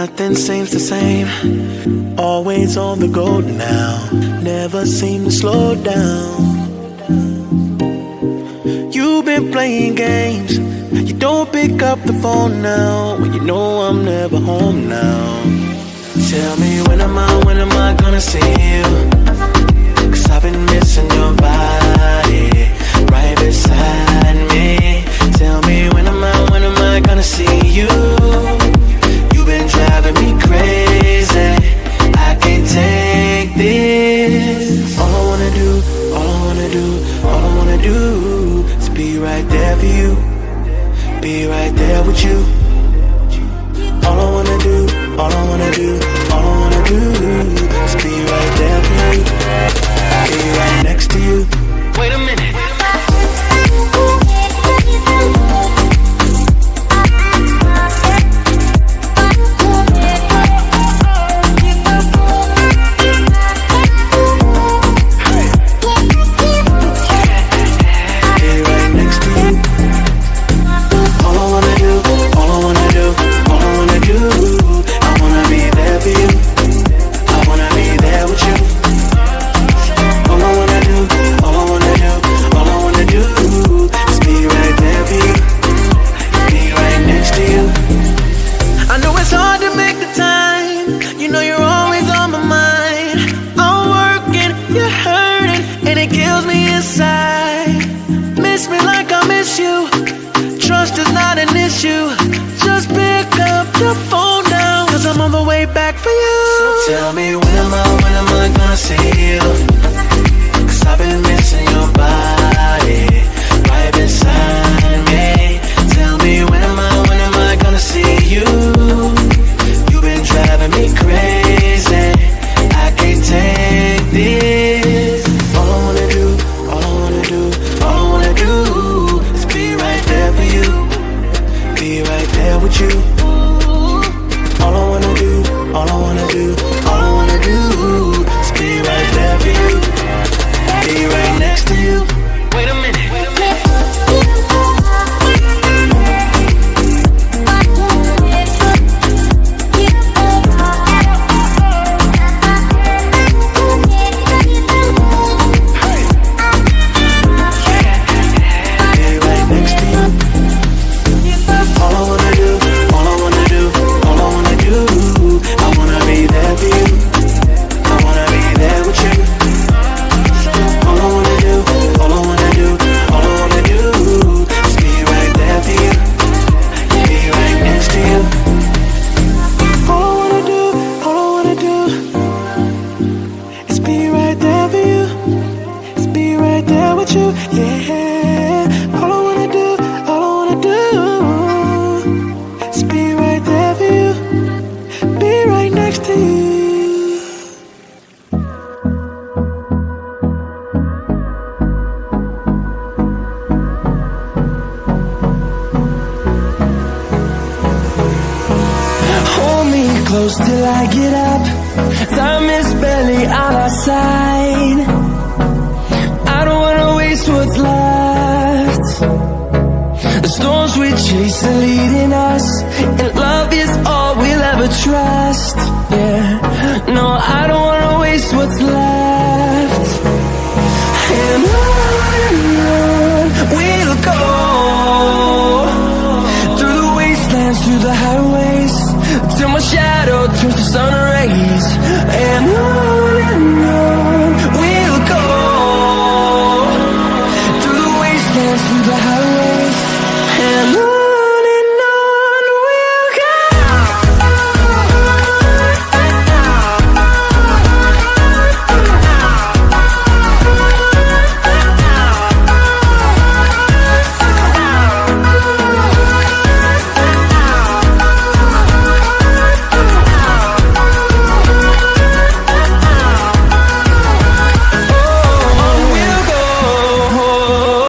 Nothing seems the same. Always on the go now. Never seem to slow down. You've been playing games. You don't pick up the phone now when you know I'm never home now. Tell me when am I gonna see you? 'Cause I've been missing your body right beside me. Tell me when am I gonna see you? You've been driving me crazy. I can't take this. All I wanna do is be right there for you. Be right there with you. All I wanna do is be right there for you. Be right next to you. Wait a minute. Tell me when am I gonna see you? 'Cause I've been missing your body right beside me. Tell me when am I gonna see you? You've been driving me crazy. I can't take this. All I wanna do is be right there for you. Be right there with you. All I wanna do is be right there for you. Be right next to you. Wait a minute. Close till I get up. Time is barely on our side. I don't wanna waste what's left. The storms we chase are